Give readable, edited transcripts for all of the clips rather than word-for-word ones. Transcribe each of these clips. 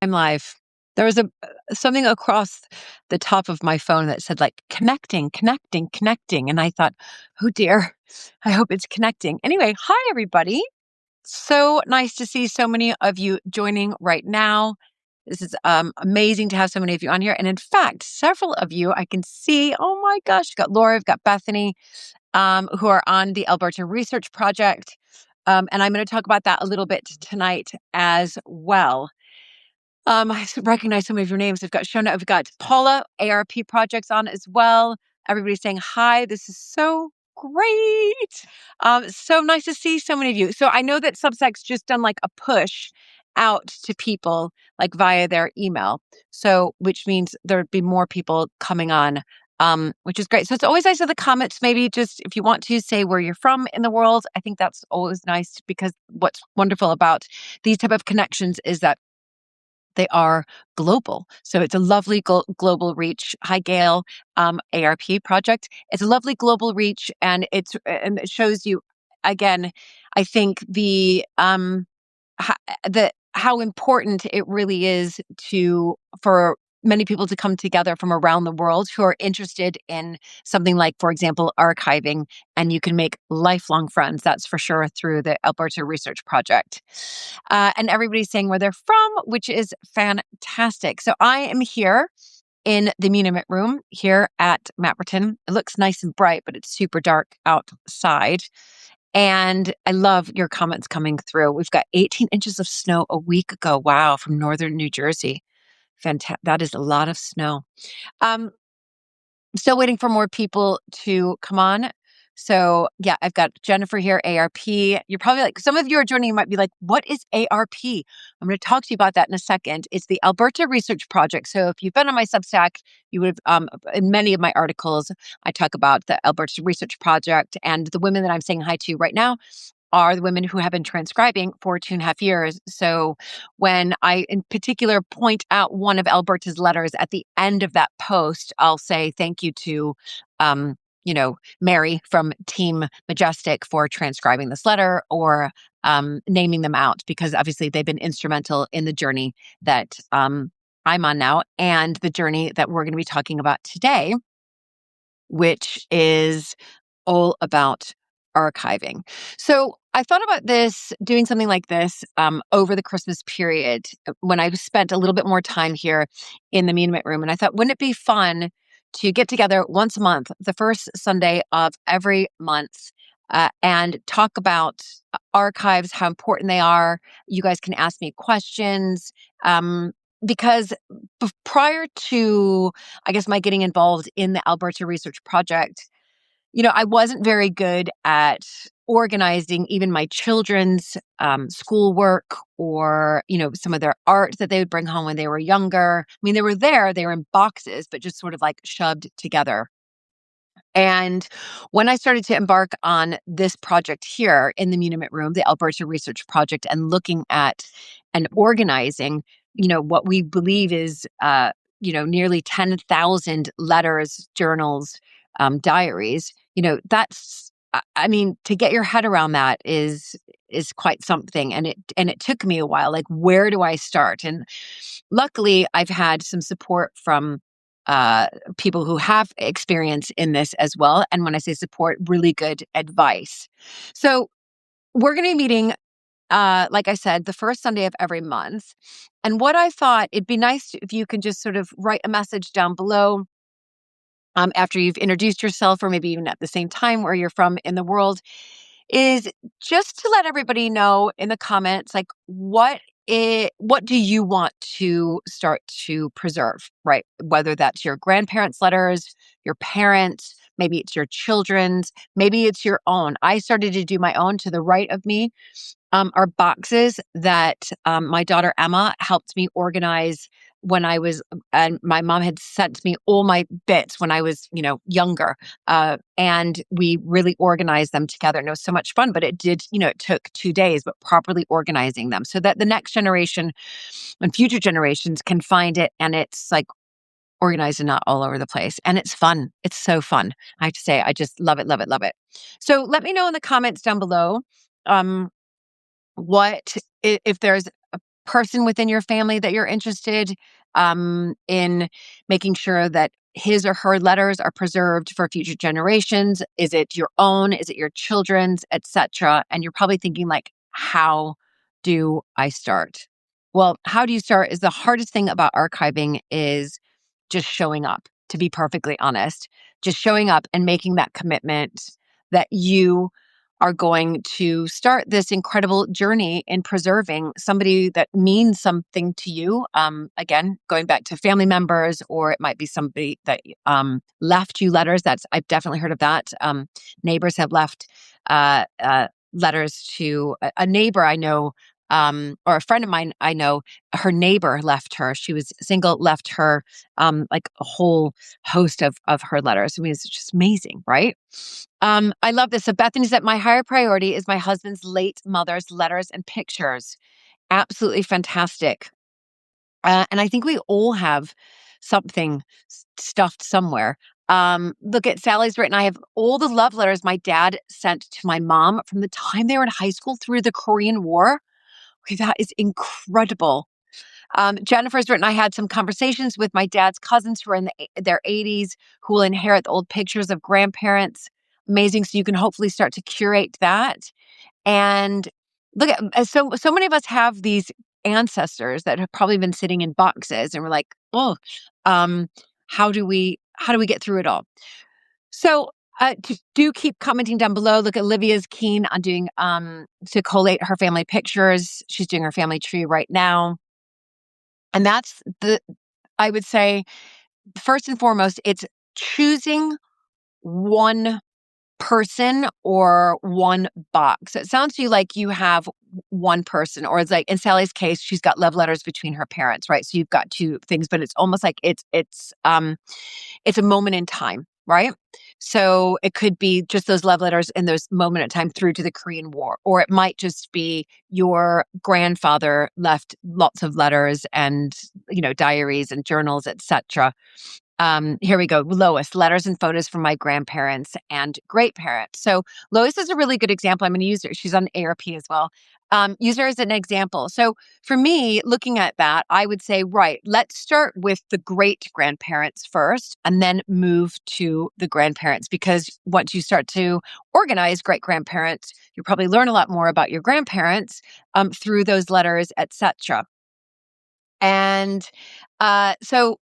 I'm live. There was something across the top of my phone that said like connecting, connecting, connecting. And I thought, oh dear, I hope it's connecting. Anyway, hi everybody. So nice to see so many of you joining right now. This is amazing to have so many of you on here. And in fact, several of you I can see, oh my gosh, we've got Laura, we've got Bethany, who are on the Alberta Research Project. And I'm going to talk about that a little bit tonight as well. I recognize some of your names. We've got Shona, we've got Paula, ARP projects on as well. Everybody's saying hi. This is so great. So nice to see so many of you. So I know that Substack's just done like a push out to people like via their email. So which means there'd be more people coming on. Which is great. So it's always nice in the comments, maybe just if you want to say where you're from in the world. I think that's always nice because what's wonderful about these type of connections is that they are global. So it's a lovely global reach. Hi, Gail, ARP project. It's a lovely global reach, and it shows you again. I think how important it really is for many people to come together from around the world who are interested in something like, for example, archiving, and you can make lifelong friends. That's for sure through the Alberta Research Project. And everybody's saying where they're from, which is fantastic. So I am here in the Muniment room here at Mapperton. It looks nice and bright, but it's super dark outside. And I love your comments coming through. We've got 18 inches of snow a week ago. Wow, from northern New Jersey. That is a lot of snow. Still waiting for more people to come on. So yeah, I've got Jennifer here, ARP. You're probably like, some of you are joining, you might be like, what is ARP? I'm going to talk to you about that in a second. It's the Alberta Research Project. So if you've been on my Substack, you would have, in many of my articles, I talk about the Alberta Research Project, and the women that I'm saying hi to right now are the women who have been transcribing for 2.5 years. So when I in particular point out one of Alberta's letters at the end of that post, I'll say thank you to, Mary from Team Majestic for transcribing this letter, or naming them out, because obviously they've been instrumental in the journey that I'm on now, and the journey that we're going to be talking about today, which is all about archiving. So I thought about doing something like this over the Christmas period when I spent a little bit more time here in the Muniment room. And I thought, wouldn't it be fun to get together once a month, the first Sunday of every month, and talk about archives, how important they are. You guys can ask me questions. Because prior to, I guess, my getting involved in the Alberta Research Project, I wasn't very good at organizing even my children's schoolwork, or, some of their art that they would bring home when they were younger. I mean, they were in boxes, but just sort of like shoved together. And when I started to embark on this project here in the Muniment room, the Alberta Research Project, and looking at and organizing, what we believe is, nearly 10,000 letters, journals, diaries, that's, I mean, to get your head around that is quite something. And it took me a while, like, where do I start? And luckily I've had some support from people who have experience in this as well. And when I say support, really good advice. So we're going to be meeting, like I said, the first Sunday of every month. And what I thought, it'd be nice if you can just sort of write a message down below after you've introduced yourself, or maybe even at the same time where you're from in the world, is just to let everybody know in the comments, like, what do you want to start to preserve, right? Whether that's your grandparents' letters, your parents, maybe it's your children's, maybe it's your own. I started to do my own. To the right of me are boxes that my daughter Emma helped me organize when I was, and my mom had sent me all my bits when I was, younger. And we really organized them together. And it was so much fun, but it took 2 days, but properly organizing them so that the next generation and future generations can find it. And it's like organized and not all over the place. And it's fun. It's so fun. I have to say, I just love it, love it, love it. So let me know in the comments down below, if there's person within your family that you're interested in making sure that his or her letters are preserved for future generations? Is it your own? Is it your children's, etc.? And you're probably thinking like, how do I start? Well, how do you start is the hardest thing about archiving is just showing up, to be perfectly honest, just showing up and making that commitment that you are going to start this incredible journey in preserving somebody that means something to you. Again, going back to family members, or it might be somebody that left you letters. I've definitely heard of that. Neighbors have left letters to a neighbor I know, or a friend of mine I know. Her neighbor left her. She was single, left her like a whole host of her letters. I mean, it's just amazing, right? I love this. So Bethany said, my higher priority is my husband's late mother's letters and pictures. Absolutely fantastic. And I think we all have something stuffed somewhere. Look at Sally's written, I have all the love letters my dad sent to my mom from the time they were in high school through the Korean War. Okay, that is incredible. Jennifer's written, I had some conversations with my dad's cousins who are in their 80s who will inherit the old pictures of grandparents. Amazing. So you can hopefully start to curate that. And look at, so many of us have these ancestors that have probably been sitting in boxes and we're like, oh, how do we get through it all? So do keep commenting down below. Look, Olivia's keen on doing, to collate her family pictures. She's doing her family tree right now. And that's I would say, first and foremost, it's choosing one person or one box. It sounds to you like you have one person, or it's like in Sally's case, she's got love letters between her parents, right? So you've got two things, but it's almost like it's a moment in time, right? So it could be just those love letters in those moment in time through to the Korean War, or it might just be your grandfather left lots of letters and diaries and journals, etc. Here we go. Lois, letters and photos from my grandparents and great parents. So Lois is a really good example. I'm going to use her. She's on ARP as well. Use her as an example. So for me, looking at that, I would say, right, let's start with the great grandparents first and then move to the grandparents, because once you start to organize great grandparents, you'll probably learn a lot more about your grandparents through those letters, etc. And so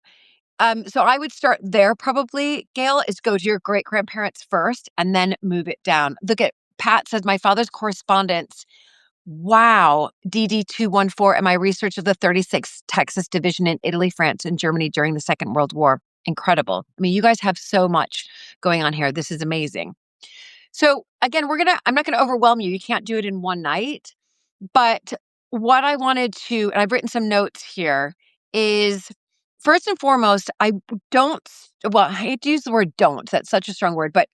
I would start there probably, Gail, is go to your great grandparents first and then move it down. Look at Pat says, my father's correspondence. Wow. DD214 and my research of the 36th Texas Division in Italy, France, and Germany during the Second World War. Incredible. I mean, you guys have so much going on here. This is amazing. So again, I'm not going to overwhelm you. You can't do it in one night. But what I wanted to, and I've written some notes here, is first and foremost, I hate to use the word don't, that's such a strong word, but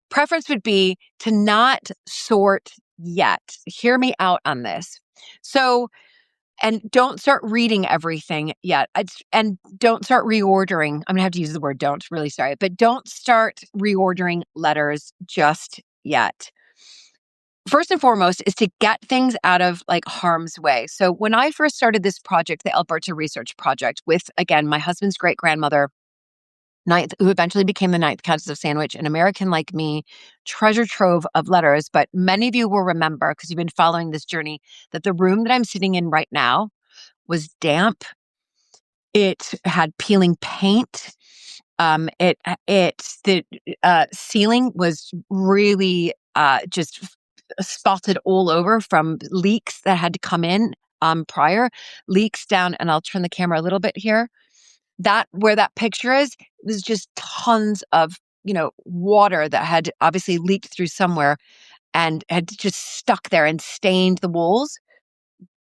preference would be to not sort yet. Hear me out on this. So, and don't start reading everything yet. And don't start reordering. I'm going to have to use the word don't, really sorry, but don't start reordering letters just yet. First and foremost is to get things out of like harm's way. So when I first started this project, the Alberta Research Project, with, again, my husband's great grandmother, who eventually became the ninth Countess of Sandwich, an American like me, treasure trove of letters. But many of you will remember, because you've been following this journey, that the room that I'm sitting in right now was damp. It had peeling paint. The ceiling was really just spotted all over from leaks that had to come in prior. Leaks down, and I'll turn the camera a little bit here. That where that picture is, was just tons of water that had obviously leaked through somewhere and had just stuck there and stained the walls.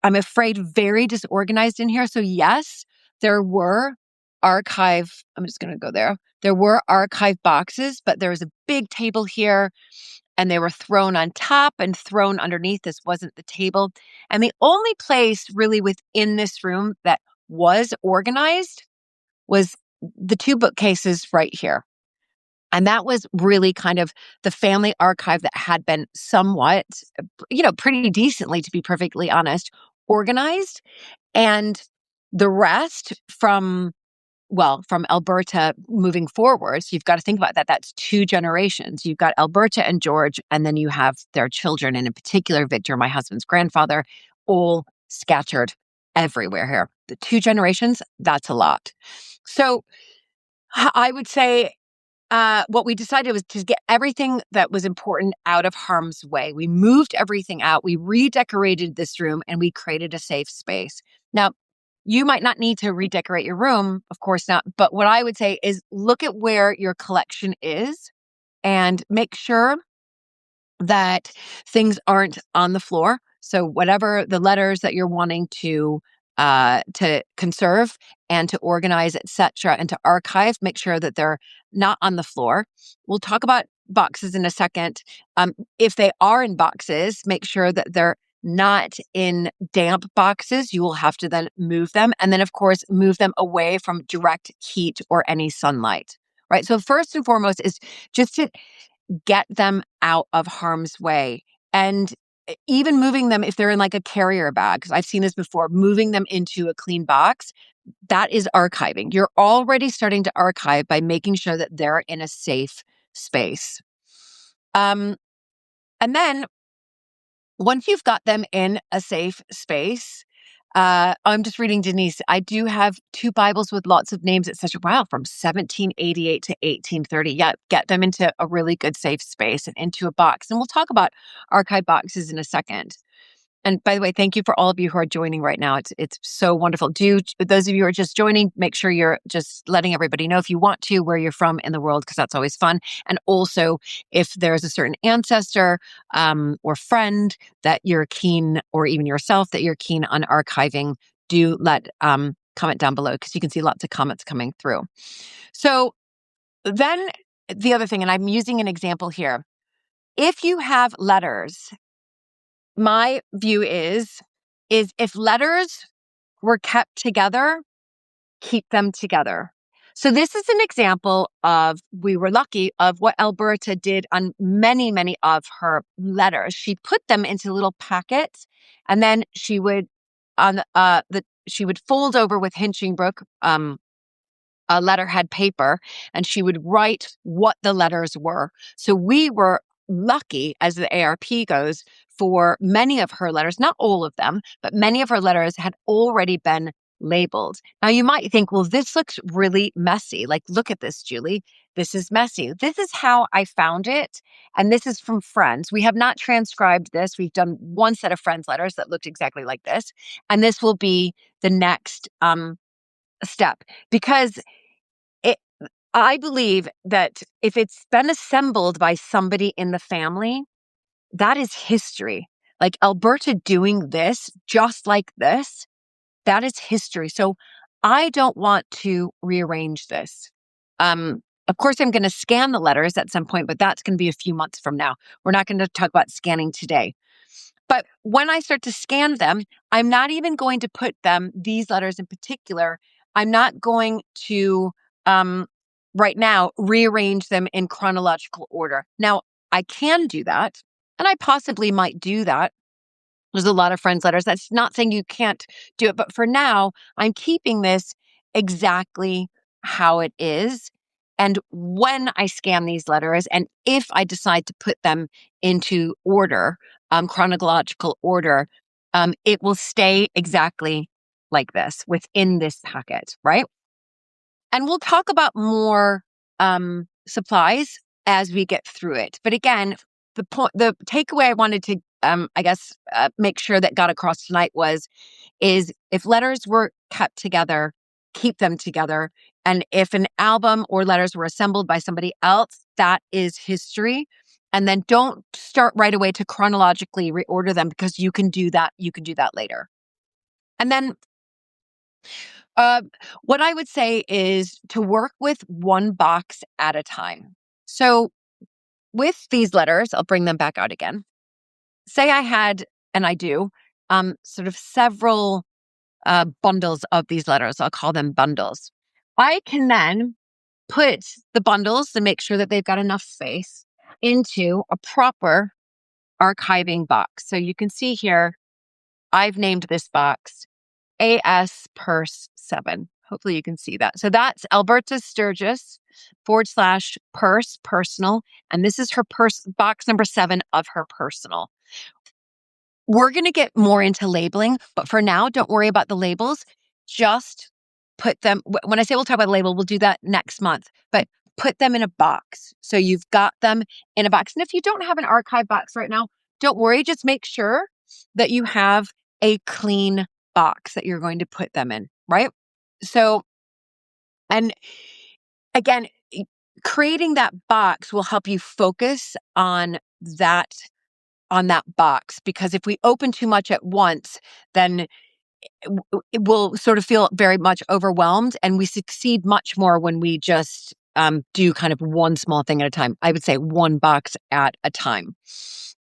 I'm afraid very disorganized in here. So yes, there were archive. I'm just going to go there. There were archive boxes, but there was a big table here, and they were thrown on top and thrown underneath. This wasn't the table. And the only place really within this room that was organized was the two bookcases right here. And that was really kind of the family archive that had been somewhat, pretty decently, to be perfectly honest, organized. And the rest from Alberta moving forward, so you've got to think about that. That's 2 generations. You've got Alberta and George, and then you have their children, and in particular, Victor, my husband's grandfather, all scattered everywhere here. The 2 generations, that's a lot. So I would say what we decided was to get everything that was important out of harm's way. We moved everything out. We redecorated this room and we created a safe space. Now, you might not need to redecorate your room, of course not. But what I would say is look at where your collection is and make sure that things aren't on the floor. So whatever the letters that you're wanting to conserve and to organize, etc., and to archive, make sure that they're not on the floor. We'll talk about boxes in a second. If they are in boxes, make sure that they're not in damp boxes. You will have to then move them. And then, of course, move them away from direct heat or any sunlight, right? So first and foremost is just to get them out of harm's way. And even moving them, if they're in like a carrier bag, because I've seen this before, moving them into a clean box, that is archiving. You're already starting to archive by making sure that they're in a safe space. And then once you've got them in a safe space, I'm just reading Denise. I do have 2 Bibles with lots of names. It's such a wow, from 1788 to 1830. Yeah, get them into a really good safe space and into a box. And we'll talk about archive boxes in a second. And by the way, thank you for all of you who are joining right now. It's so wonderful. Those of you who are just joining, make sure you're just letting everybody know if you want to where you're from in the world, because that's always fun. And also, if there's a certain ancestor or friend that you're keen, or even yourself that you're keen on archiving, do let comment down below, because you can see lots of comments coming through. So then the other thing, and I'm using an example here. If you have letters, my view is if letters were kept together, keep them together. So this is an example of, we were lucky, of what Alberta did on many, many of her letters. She put them into little packets, and then she would she would fold over with Hinchingbrook a letterhead paper, and she would write what the letters were. So we were lucky, as the ARP goes, for many of her letters, not all of them, but many of her letters had already been labeled. Now you might think, well, this looks really messy. Like, look at this, Julie. This is messy. This is how I found it. And this is from friends. We have not transcribed this. We've done one set of friends' letters that looked exactly like this. And this will be the next step, because I believe that if it's been assembled by somebody in the family, that is history. Like Alberta doing this, just like this, that is history. So I don't want to rearrange this. Of course, I'm going to scan the letters at some point, but that's going to be a few months from now. We're not going to talk about scanning today. But when I start to scan them, I'm not even going to put them, these letters in particular, I'm not going to, right now, rearrange them in chronological order. Now, I can do that, and I possibly might do that. There's a lot of friends' letters. That's not saying you can't do it. But for now, I'm keeping this exactly how it is. And when I scan these letters, and if I decide to put them into order, chronological order, it will stay exactly like this within this packet, right? And we'll talk about more supplies as we get through it. But again, the takeaway I wanted to, make sure that got across tonight is if letters were kept together, keep them together. And if an album or letters were assembled by somebody else, that is history. And then don't start right away to chronologically reorder them, because you can do that. You can do that later. And then what I would say is to work with one box at a time. So with these letters, I'll bring them back out again. Say I had, and I do, sort of several bundles of these letters. I'll call them bundles. I can then put the bundles, to make sure that they've got enough space, into a proper archiving box. So you can see here, I've named this box AS Purse 7. Hopefully you can see that. So that's Alberta Sturgis /purse personal. And this is her purse box number 7 of her personal. We're going to get more into labeling, but for now, don't worry about the labels. Just put them, when I say we'll talk about the label, we'll do that next month, but put them in a box. So you've got them in a box. And if you don't have an archive box right now, don't worry. Just make sure that you have a clean box that you're going to put them in, right? So, and again, creating that box will help you focus on that box, because if we open too much at once, then it will sort of feel very much overwhelmed, and we succeed much more when we just do kind of one small thing at a time. I would say one box at a time.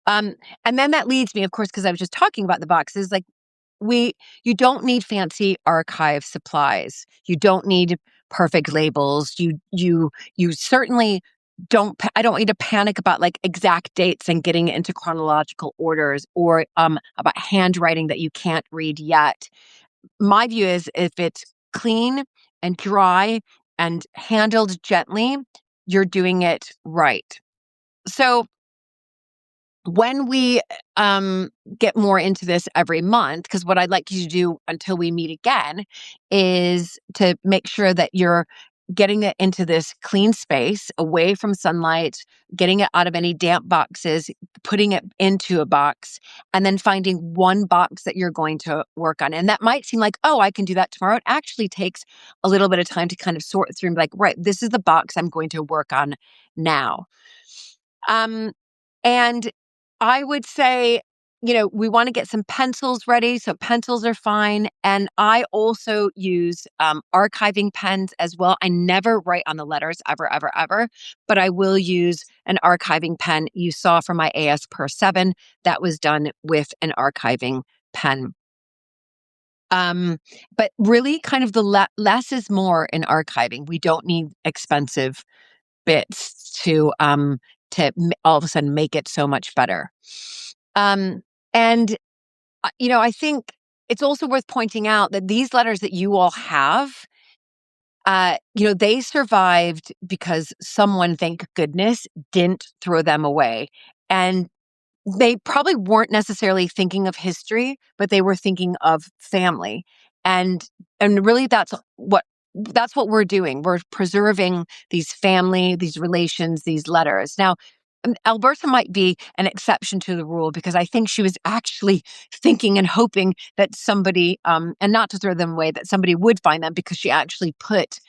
And then that leads me, of course, because I was just talking about the boxes, like you don't need fancy archive supplies. You don't need perfect labels. You certainly I don't need to panic about like exact dates and getting it into chronological orders, or about handwriting that you can't read yet. My view is if it's clean and dry and handled gently, you're doing it right. So when we get more into this every month, because what I'd like you to do until we meet again is to make sure that you're getting it into this clean space, away from sunlight, getting it out of any damp boxes, putting it into a box, and then finding one box that you're going to work on. And that might seem like, oh, I can do that tomorrow. It actually takes a little bit of time to kind of sort through and be like, right, this is the box I'm going to work on now. And I would say, we want to get some pencils ready. So pencils are fine. And I also use archiving pens as well. I never write on the letters ever, ever, ever, but I will use an archiving pen. You saw from my AS Purse 7, that was done with an archiving pen. But really kind of the less is more in archiving. We don't need expensive bits to all of a sudden make it so much better. And I think it's also worth pointing out that these letters that you all have, they survived because someone, thank goodness, didn't throw them away. And they probably weren't necessarily thinking of history, but they were thinking of family. And really that's what we're doing. We're preserving these relations, these letters. Now, Alberta might be an exception to the rule, because I think she was actually thinking and hoping that somebody, and not to throw them away, that somebody would find them, because she actually put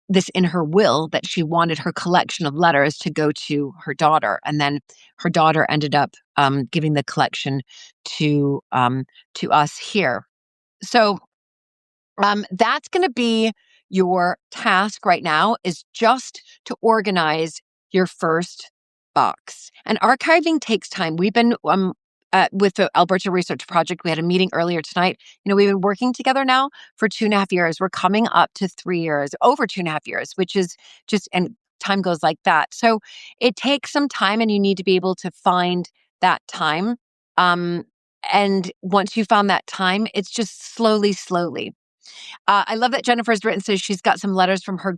this in her will that she wanted her collection of letters to go to her daughter. And then her daughter ended up giving the collection to us here. So that's going to be your task right now, is just to organize your first box. And archiving takes time. We've been with the Alberta Research Project, we had a meeting earlier tonight. We've been working together now for 2.5 years. We're coming up to 3 years, over 2.5 years, which is just, and time goes like that. So it takes some time, and you need to be able to find that time. And once you found that time, it's just slowly. I love that Jennifer's written, says she's got some letters from her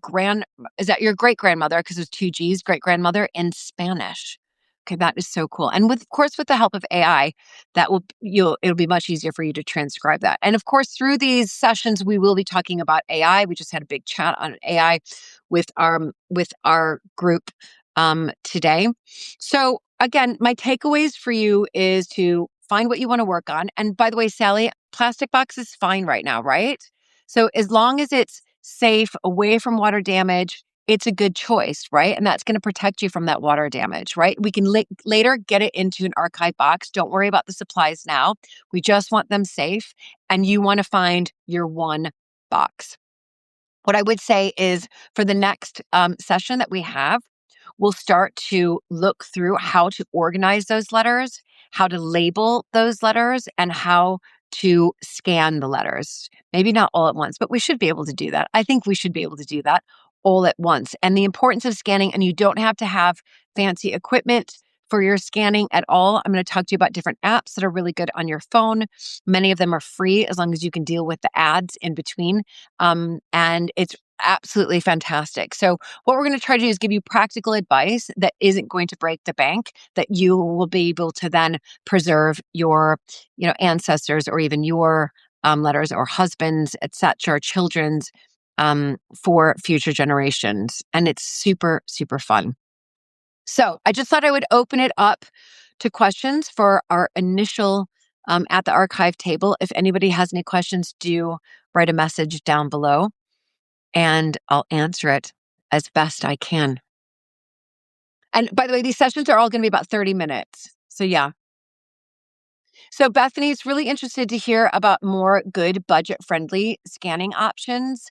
is that your great grandmother? Because there's 2 G's, great grandmother, in Spanish. Okay, that is so cool. And of course, with the help of AI, it'll be much easier for you to transcribe that. And of course, through these sessions, we will be talking about AI. We just had a big chat on AI with our group today. So again, my takeaways for you is to find what you want to work on. And by the way, Sally, plastic box is fine right now, right? So as long as it's safe, away from water damage, it's a good choice, right? And that's going to protect you from that water damage, right? We can later get it into an archive box. Don't worry about the supplies now. We just want them safe, and you want to find your one box. What I would say is, for the next session that we have, we'll start to look through how to organize those letters, how to label those letters, and how to scan the letters. Maybe not all at once, but we should be able to do that. I think we should be able to do that all at once. And the importance of scanning, and you don't have to have fancy equipment for your scanning at all, I'm going to talk to you about different apps that are really good on your phone. Many of them are free as long as you can deal with the ads in between. And it's absolutely fantastic. So what we're going to try to do is give you practical advice that isn't going to break the bank, that you will be able to then preserve your, ancestors or even your letters or husbands, etc., children's for future generations. And it's super, super fun. So I just thought I would open it up to questions for our initial at the archive table. If anybody has any questions, do write a message down below and I'll answer it as best I can. And by the way, these sessions are all going to be about 30 minutes. So yeah. So Bethany's really interested to hear about more good budget-friendly scanning options.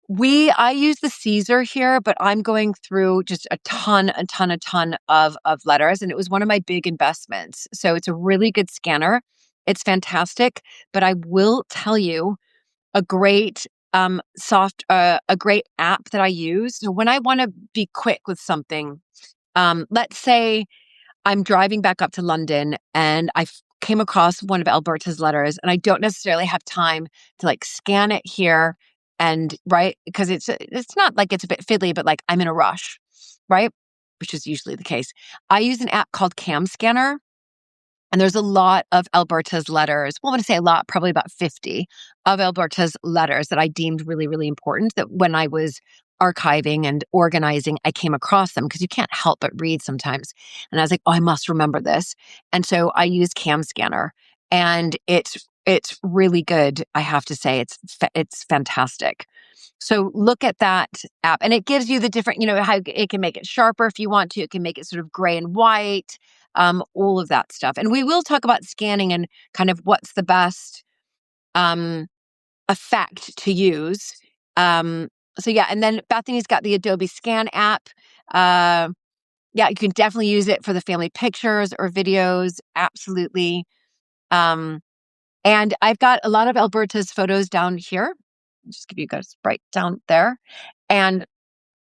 I use the Caesar here, but I'm going through just a ton of letters, and it was one of my big investments. So it's a really good scanner. It's fantastic, but I will tell you a great a great app that I use. So when I want to be quick with something, let's say I'm driving back up to London and came across one of Alberta's letters and I don't necessarily have time to like scan it here and right because it's not like it's a bit fiddly, but like I'm in a rush, right? Which is usually the case. I use an app called Cam Scanner. And there's a lot of Alberta's letters. Well, I'm going to say a lot, probably about 50 of Alberta's letters that I deemed really, really important that when I was archiving and organizing, I came across them because you can't help but read sometimes. And I was like, oh, I must remember this. And so I use Cam Scanner and it's really good. I have to say it's fantastic. So look at that app and it gives you the different, how it can make it sharper if you want to. It can make it sort of gray and white, all of that stuff. And we will talk about scanning and kind of what's the best effect to use. So yeah, and then Bethany's got the Adobe Scan app. Yeah, you can definitely use it for the family pictures or videos. Absolutely. And I've got a lot of Alberta's photos down here. I'll just give you guys right down there. And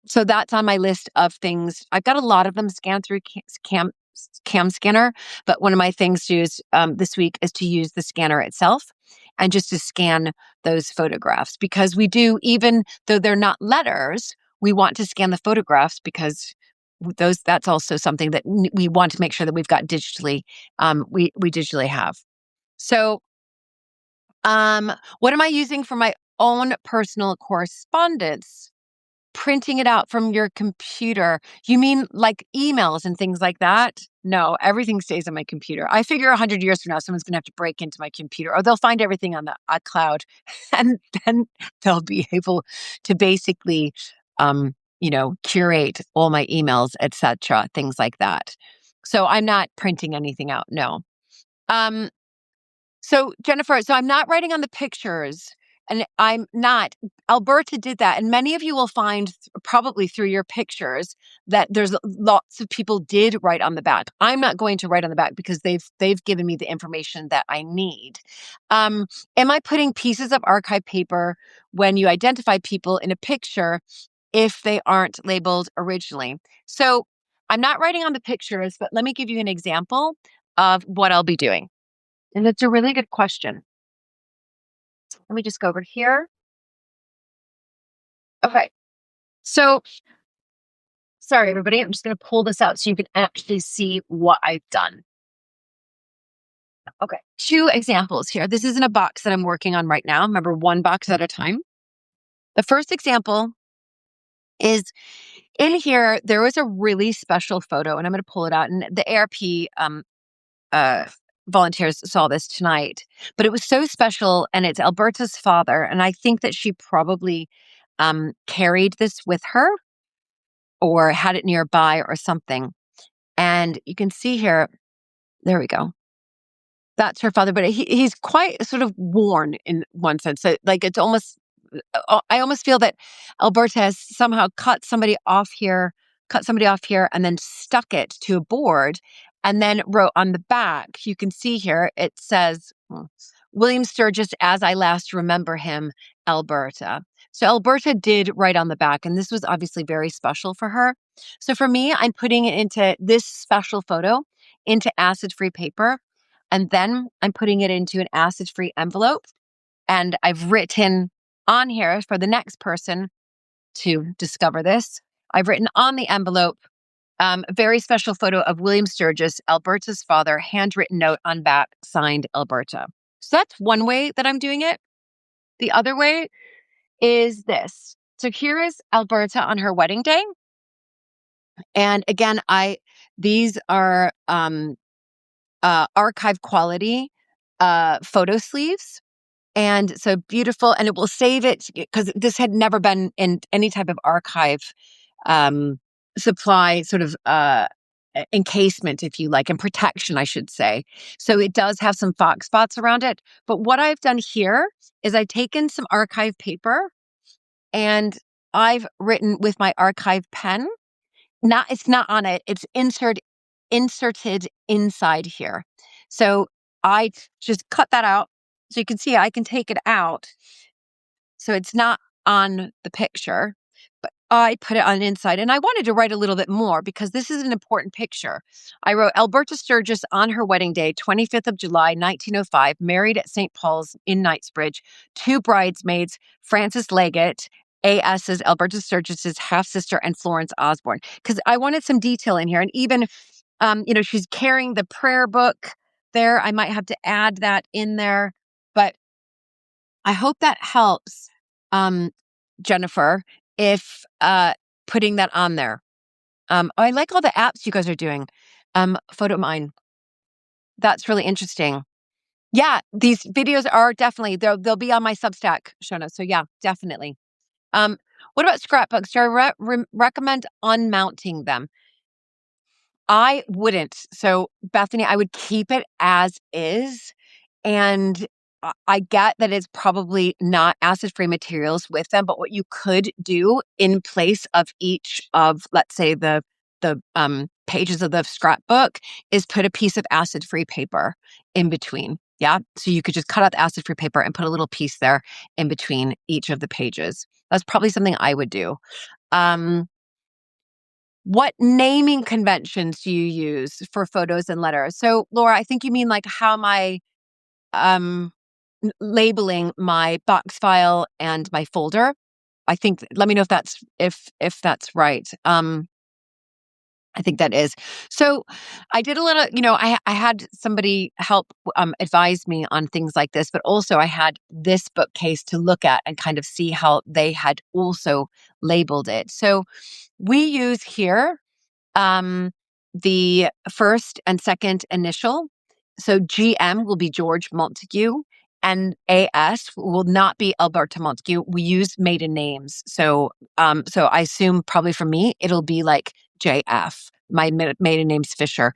so that's on my list of things. I've got a lot of them scanned through Cam Scanner, but one of my things to use this week is to use the scanner itself and just to scan those photographs because we do, even though they're not letters, we want to scan the photographs because that's also something that we want to make sure that we've got digitally, we digitally have. So what am I using for my own personal correspondence? Printing it out from your computer. You mean like emails and things like that? No, everything stays on my computer. I figure 100 years from now, someone's going to have to break into my computer or they'll find everything on the cloud and then they'll be able to basically, curate all my emails, etc., things like that. So I'm not printing anything out. No. So Jennifer, I'm not writing on the pictures and I'm not. Alberta did that. And many of you will find probably through your pictures that there's lots of people did write on the back. I'm not going to write on the back because they've given me the information that I need. Am I putting pieces of archive paper when you identify people in a picture if they aren't labeled originally? So I'm not writing on the pictures, but let me give you an example of what I'll be doing. And it's a really good question. Let me just go over here. Okay. So, sorry, everybody. I'm just going to pull this out so you can actually see what I've done. Okay. 2 examples here. This isn't a box that I'm working on right now. Remember, 1 box at a time. The first example is in here, there was a really special photo, and I'm going to pull it out. And the ARP volunteers saw this tonight, but it was so special and it's Alberta's father. And I think that she probably carried this with her or had it nearby or something. And you can see here, there we go. That's her father, but he's quite sort of worn in one sense. So like it's almost, I almost feel that Alberta has somehow cut somebody off here, and then stuck it to a board and then wrote on the back, you can see here, it says, William Sturgis, as I last remember him, Alberta. So Alberta did write on the back, and this was obviously very special for her. So for me, I'm putting it into this special photo into acid-free paper, and then I'm putting it into an acid-free envelope. And I've written on here for the next person to discover this. I've written on the envelope, very special photo of William Sturgis, Alberta's father, handwritten note on back, signed Alberta. So that's one way that I'm doing it. The other way is this. So here is Alberta on her wedding day. And again, these are archive quality photo sleeves. And so beautiful, and it will save it because this had never been in any type of archive supply sort of encasement, if you like, and protection, I should say. So it does have some fox spots around it. But what I've done here is I've taken some archive paper and I've written with my archive pen. It's not on it. It's inserted inside here. So I just cut that out. So you can see I can take it out. So it's not on the picture, but I put it on the inside. And I wanted to write a little bit more because this is an important picture. I wrote Alberta Sturgis on her wedding day, 25th of July, 1905, married at St. Paul's in Knightsbridge, 2 bridesmaids, Frances Leggett, A.S.'s Alberta Sturgis's half-sister, and Florence Osborne. Because I wanted some detail in here. And even, she's carrying the prayer book there. I might have to add that in there. But I hope that helps, Jennifer, if putting that on there. I like all the apps you guys are doing. Photo Mine. That's really interesting. Yeah, these videos are definitely, they'll be on my Substack show notes. So yeah, definitely. What about scrapbooks? Do I recommend unmounting them? I wouldn't. So Bethany, I would keep it as is. And I get that it's probably not acid-free materials with them, but what you could do in place of each of, let's say, the pages of the scrapbook is put a piece of acid-free paper in between. Yeah. So you could just cut out the acid-free paper and put a little piece there in between each of the pages. That's probably something I would do. What naming conventions do you use for photos and letters? So Laura, I think you mean like how am I labeling my box file and my folder. I think, let me know if that's right. I think that is. So I did a little, I had somebody help advise me on things like this, but also I had this bookcase to look at and kind of see how they had also labeled it. So we use here the first and second initial. So GM will be George Montagu, and AS will not be Alberta Montagu. We use maiden names. So I assume probably for me, it'll be like JF. My maiden name's Fisher.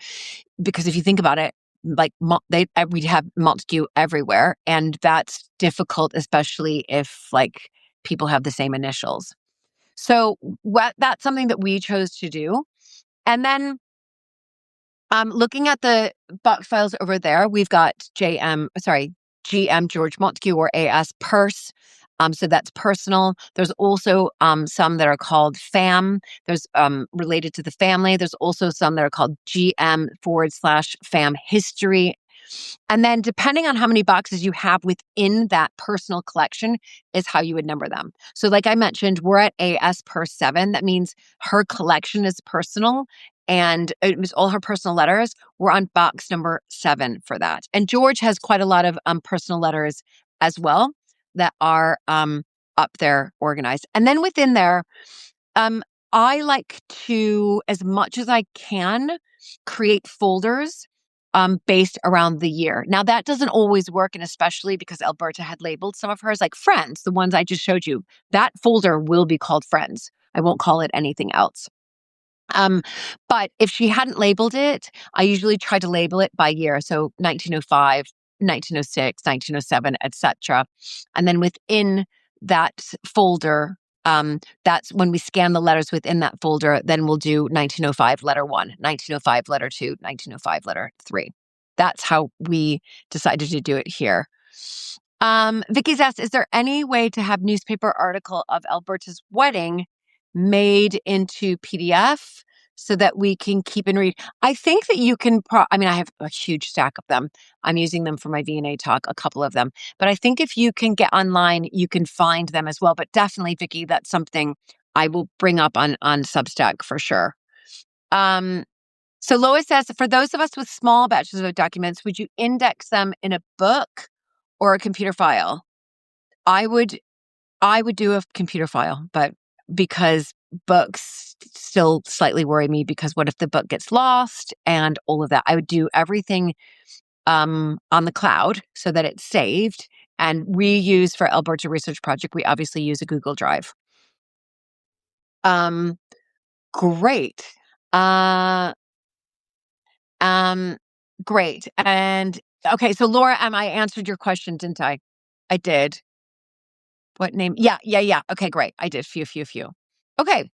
Because if you think about it, like we'd have Montagu everywhere. And that's difficult, especially if like people have the same initials. So that's something that we chose to do. And then looking at the box files over there, we've got GM George Montagu or AS Purse. So that's personal. There's also some that are called FAM. There's related to the family. There's also some that are called GM/FAM history. And then depending on how many boxes you have within that personal collection is how you would number them. So like I mentioned, we're at AS per 7. That means her collection is personal and it was all her personal letters. We're on box number 7 for that. And George has quite a lot of personal letters as well that are up there organized. And then within there, I like to, as much as I can, create folders based around the year. Now, that doesn't always work, and especially because Alberta had labeled some of hers like friends, the ones I just showed you. That folder will be called friends. I won't call it anything else. But if she hadn't labeled it, I usually try to label it by year. So 1905, 1906, 1907, etc. And then within that folder, that's when we scan the letters within that folder, then we'll do 1905 letter 1, 1905 letter 2, 1905 letter 3. That's how we decided to do it here. Vicky's asked, is there any way to have newspaper article of Alberta's wedding made into PDF so that we can keep and read? I think that you can, I mean, I have a huge stack of them. I'm using them for my V&A talk, a couple of them. But I think if you can get online, you can find them as well. But definitely, Vicky, that's something I will bring up on Substack for sure. So Lois says, for those of us with small batches of documents, would you index them in a book or a computer file? I would do a computer file, but because books still slightly worry me, because what if the book gets lost and all of that? I would do everything on the cloud so that it's saved, and reuse for Alberta Research Project. We obviously use a Google Drive. Great. Great. And okay, so Laura, I answered your question, didn't I? I did. What name? Yeah. Okay, great. I did. Few. Okay,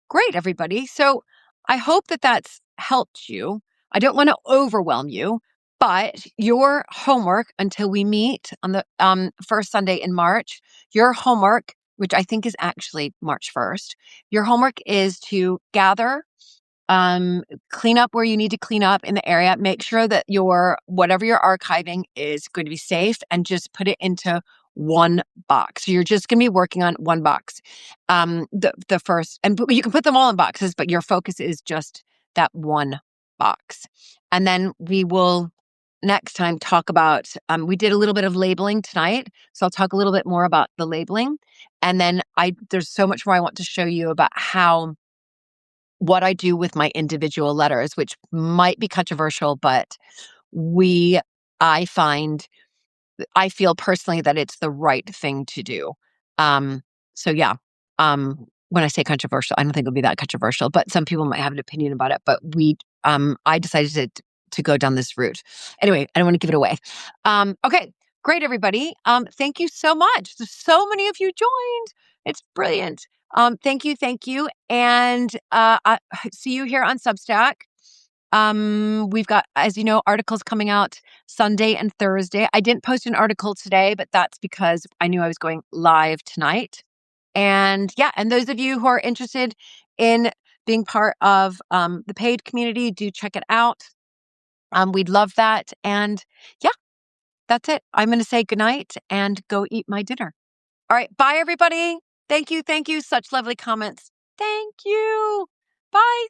great, everybody. So I hope that that's helped you. I don't want to overwhelm you, but your homework until we meet on the first Sunday in March, your homework, which I think is actually March 1st, your homework is to gather, clean up where you need to clean up in the area. Make sure that whatever you're archiving is going to be safe, and just put it into one box. So you're just going to be working on one box. The first, and you can put them all in boxes, but your focus is just that one box. And then we will next time talk about, we did a little bit of labeling tonight. So I'll talk a little bit more about the labeling. And then there's so much more I want to show you about what I do with my individual letters, which might be controversial, but I feel personally that it's the right thing to do. So yeah, when I say controversial, I don't think it'll be that controversial, but some people might have an opinion about it. But I decided to go down this route. Anyway, I don't want to give it away. Okay, great, everybody. Thank you so much. So many of you joined. It's brilliant. Thank you. And I see you here on Substack. We've got, as you know, articles coming out Sunday and Thursday. I didn't post an article today, but that's because I knew I was going live tonight. And yeah, and those of you who are interested in being part of the paid community, do check it out. We'd love that. And yeah, that's it. I'm going to say goodnight and go eat my dinner. All right. Bye, everybody. Thank you. Such lovely comments. Thank you. Bye.